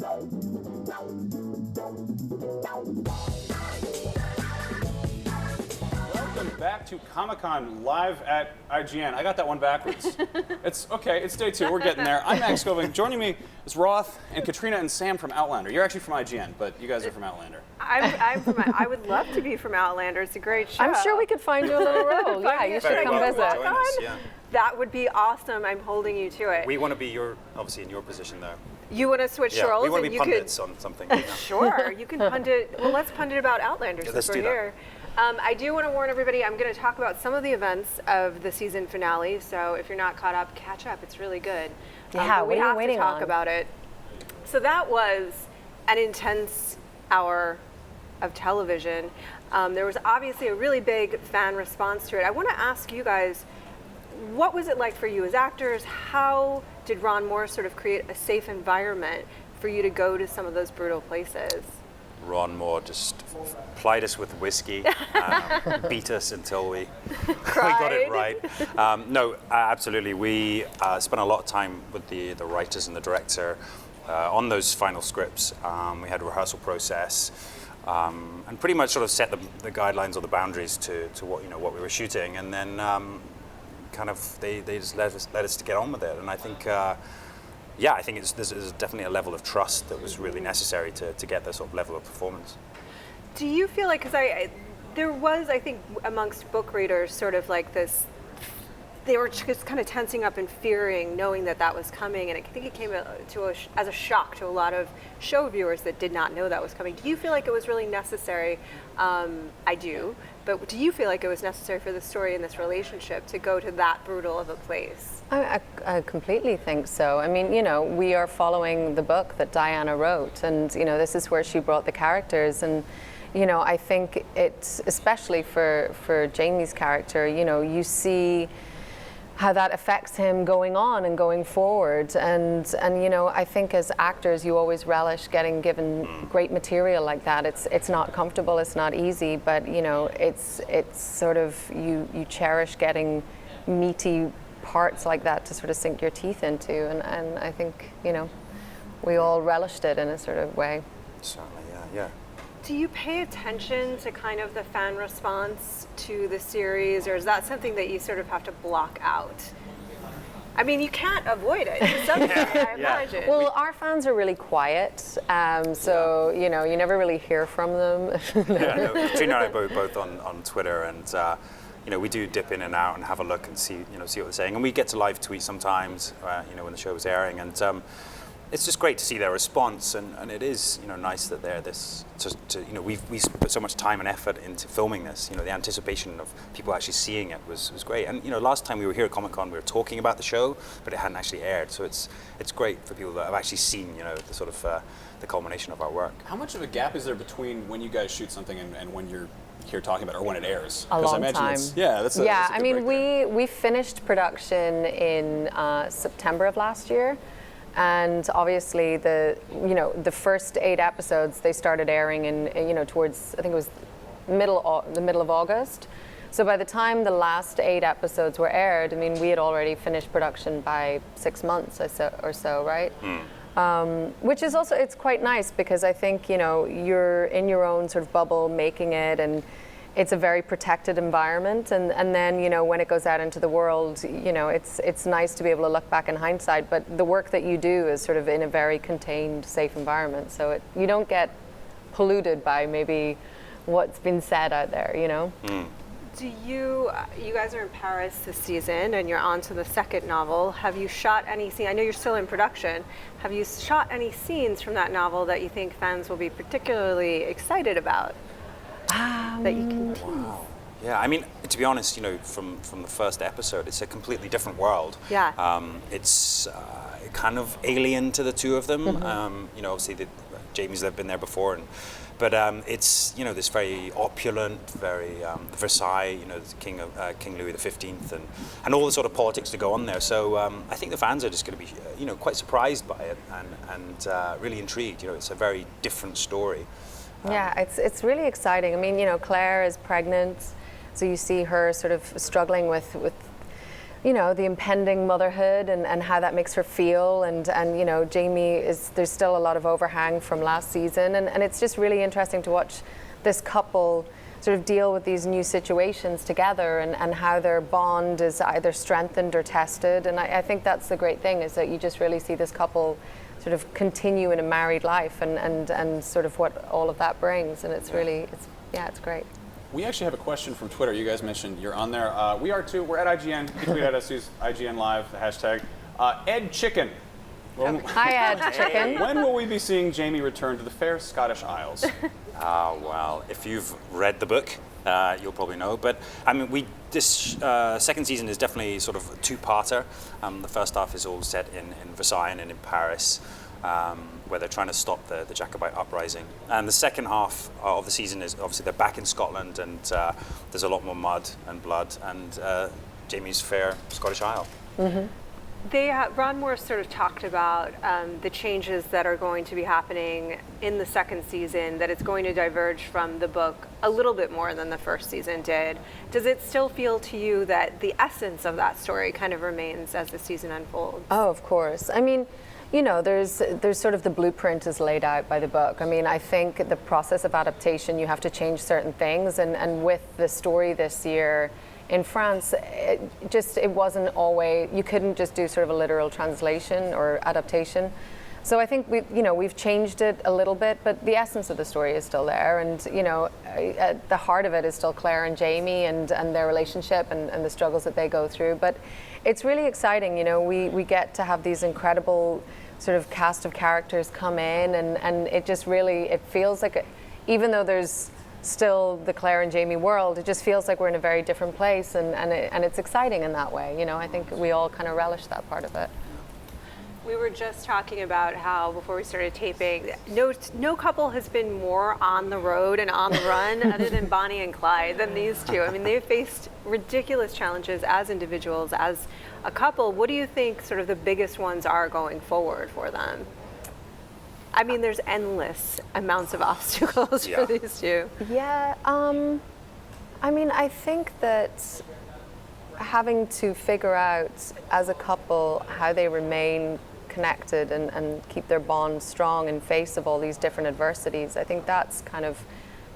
Welcome back to Comic-Con live at IGN. I got that one backwards. It's okay, it's day 2, we're getting there. I'm Max Scoving. Joining me is Roth and Caitriona and Sam from Outlander. You're actually from IGN, but you guys are from Outlander. I would love to be from Outlander. It's a great show. I'm sure we could find you a little role. Yeah, you should come visit. Join us, yeah. That would be awesome. I'm holding you to it. We want to be obviously in your position though. You want to switch roles? We want to and be you pundits on something. You know? Sure, you can pundit. Well, let's pundit about Outlander since we're here. I do want to warn everybody, I'm going to talk about some of the events of the season finale, so if you're not caught up, catch up. It's really good. Yeah, we have to talk on? about it. So that was an intense hour of television. There was obviously a really big fan response to it. I want to ask you guys, what was it like for you as actors? How did Ron Moore sort of create a safe environment for you to go to some of those brutal places? Ron Moore just plied us with whiskey, beat us until we got it right. No, absolutely. We spent a lot of time with the writers and the director on those final scripts. We had a rehearsal process and pretty much sort of set the guidelines or the boundaries to what we were shooting, and then kind of they just let us to get on with it. And I think. I think there's definitely a level of trust that was really necessary to get this sort of level of performance. Do you feel like, because there was, I think, amongst book readers sort of like this, they were just kind of tensing up and fearing, knowing that was coming, and I think it came as a shock to a lot of show viewers that did not know that was coming. Do you feel like it was really necessary? I do, but do you feel like it was necessary for the story in this relationship to go to that brutal of a place? I completely think so. I mean, we are following the book that Diana wrote, and this is where she brought the characters, and I think it's especially for Jamie's character. You see how that affects him going on and going forward, and I think as actors you always relish getting given great material like that. It's not comfortable, it's not easy, but it's sort of you cherish getting meaty parts like that to sort of sink your teeth into, and I think we all relished it in a sort of way. Certainly, yeah. Do you pay attention to kind of the fan response to the series, or is that something that you sort of have to block out? I mean, you can't avoid it to some degree, I imagine. Well, our fans are really quiet, so you never really hear from them. Caitriona and I both on Twitter, and we do dip in and out and have a look and see what they're saying, and we get to live tweet sometimes, when the show was airing, and it's just great to see their response, and it is nice that they're this. We put so much time and effort into filming this. The anticipation of people actually seeing it was great. And last time we were here at Comic-Con, we were talking about the show, but it hadn't actually aired. So it's great for people that have actually seen the sort of the culmination of our work. How much of a gap is there between when you guys shoot something and when you're here talking about it, or when it airs? A long time. That's a I mean, we finished production in September of last year. And obviously the first 8 episodes, they started airing in towards, I think it was the middle of August. So by the time the last 8 episodes were aired, I mean, we had already finished production by 6 months or so, right? Which is also, it's quite nice because I think, you're in your own sort of bubble making it, and it's a very protected environment, and then when it goes out into the world, it's nice to be able to look back in hindsight, but the work that you do is sort of in a very contained, safe environment, so you don't get polluted by maybe what's been said out there, Do you guys are in Paris this season, and you're on to the second novel. Have you shot any scene? I know you're still in production. Have you shot any scenes from that novel that you think fans will be particularly excited about? That you can tease? Wow. Yeah, I mean, to be honest, from the first episode, it's a completely different world. Yeah. It's kind of alien to the two of them. Obviously, Jamie's been there before, but it's this very opulent, very Versailles. The King Louis XV, and all the sort of politics to go on there. So I think the fans are just going to be quite surprised by it and really intrigued. It's a very different story. Yeah, it's really exciting. I mean, Claire is pregnant, so you see her sort of struggling with the impending motherhood and how that makes her feel. And Jamie there's still a lot of overhang from last season. And it's just really interesting to watch this couple sort of deal with these new situations together and how their bond is either strengthened or tested. And I think that's the great thing, is that you just really see this couple sort of continue in a married life and sort of what all of that brings. And it's really, it's great. We actually have a question from Twitter. You guys mentioned you're on there. We are too. We're at IGN. You can tweet at us, use IGN Live, the hashtag. Ed Chicken. Hi, Ed Chicken. When will we be seeing Jamie return to the fair Scottish Isles? Well, if you've read the book, you'll probably know. But I mean, this second season is definitely sort of a two-parter. The first half is all set in Versailles and in Paris, where they're trying to stop the Jacobite uprising. And the second half of the season is obviously they're back in Scotland, and there's a lot more mud and blood, and Jamie's fair Scottish Isle. Mm-hmm. Ron Moore sort of talked about the changes that are going to be happening in the second season, that it's going to diverge from the book a little bit more than the first season did. Does it still feel to you that the essence of that story kind of remains as the season unfolds? Oh, of course. I mean, there's sort of the blueprint is laid out by the book. I mean, I think the process of adaptation, you have to change certain things. And with the story this year, in France, it wasn't always, you couldn't just do sort of a literal translation or adaptation. So I think we've changed it a little bit, but the essence of the story is still there. And at the heart of it is still Claire and Jamie and their relationship and the struggles that they go through. But it's really exciting. We get to have these incredible sort of cast of characters come in, and it just really, it feels like, even though there's still the Claire and Jamie world, it just feels like we're in a very different place, and it's exciting in that way. I think we all kind of relish that part of it. We were just talking about how, before we started taping, no couple has been more on the road and on the run other than Bonnie and Clyde than these two. I mean, they've faced ridiculous challenges as individuals, as a couple. What do you think sort of the biggest ones are going forward for them? I mean, there's endless amounts of obstacles for these two. Yeah, I mean, I think that having to figure out as a couple how they remain connected and keep their bond strong in face of all these different adversities, I think that's kind of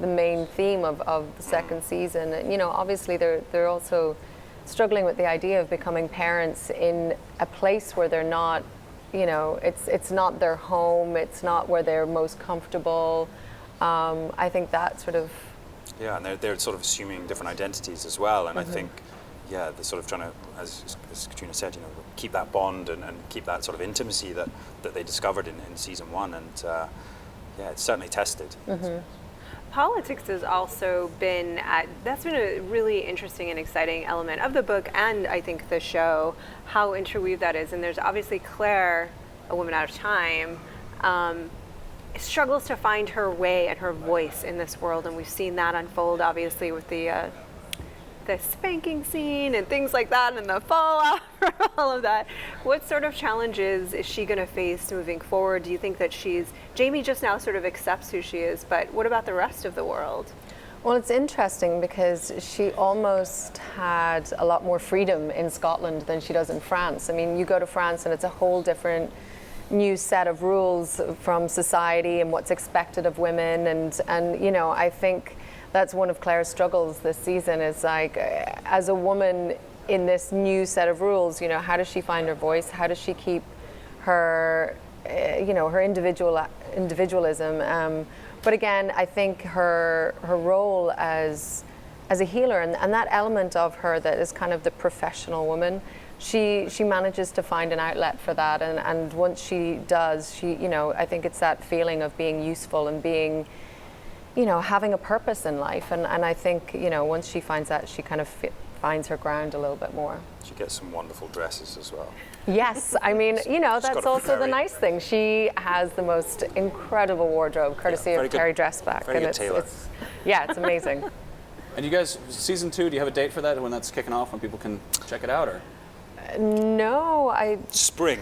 the main theme of the second season. And, obviously they're also struggling with the idea of becoming parents in a place where they're not, it's not their home, it's not where they're most comfortable. I think that sort of... Yeah, and they're sort of assuming different identities as well, and I think, they're sort of trying to, as Caitriona said, keep that bond and keep that sort of intimacy that they discovered in season one, and it's certainly tested. Mm-hmm. Politics has also been that's been a really interesting and exciting element of the book, and I think the show, how interweaved that is. And there's obviously Claire, a woman out of time, struggles to find her way and her voice in this world, and we've seen that unfold obviously with the spanking scene and things like that, and the fallout from all of that. What sort of challenges is she going to face moving forward? Do you think that Jamie just now sort of accepts who she is, but what about the rest of the world? Well, it's interesting because she almost had a lot more freedom in Scotland than she does in France. I mean, you go to France and it's a whole different new set of rules from society and what's expected of women, and I think that's one of Claire's struggles this season, is like, as a woman in this new set of rules, how does she find her voice? How does she keep her, her individualism? But again, I think her role as a healer, and that element of her that is kind of the professional woman, she manages to find an outlet for that, and once she does, I think it's that feeling of being useful and being, having a purpose in life, and I think, once she finds that, she kind of finds her ground a little bit more. She gets some wonderful dresses as well. Yes, I mean, that's also the nice thing. She has the most incredible wardrobe, courtesy of Terry Dressback, and it's amazing. And you guys, season 2, do you have a date for that, when that's kicking off, when people can check it out, or? No, Spring,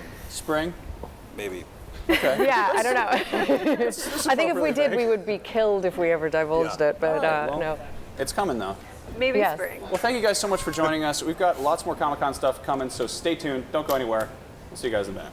maybe. Okay. Yeah, I don't know. I think if we did, we would be killed if we ever divulged it, but well, no. It's coming though. Maybe Yes. spring. Well, thank you guys so much for joining us. We've got lots more Comic-Con stuff coming, so stay tuned. Don't go anywhere. We'll see you guys in a minute.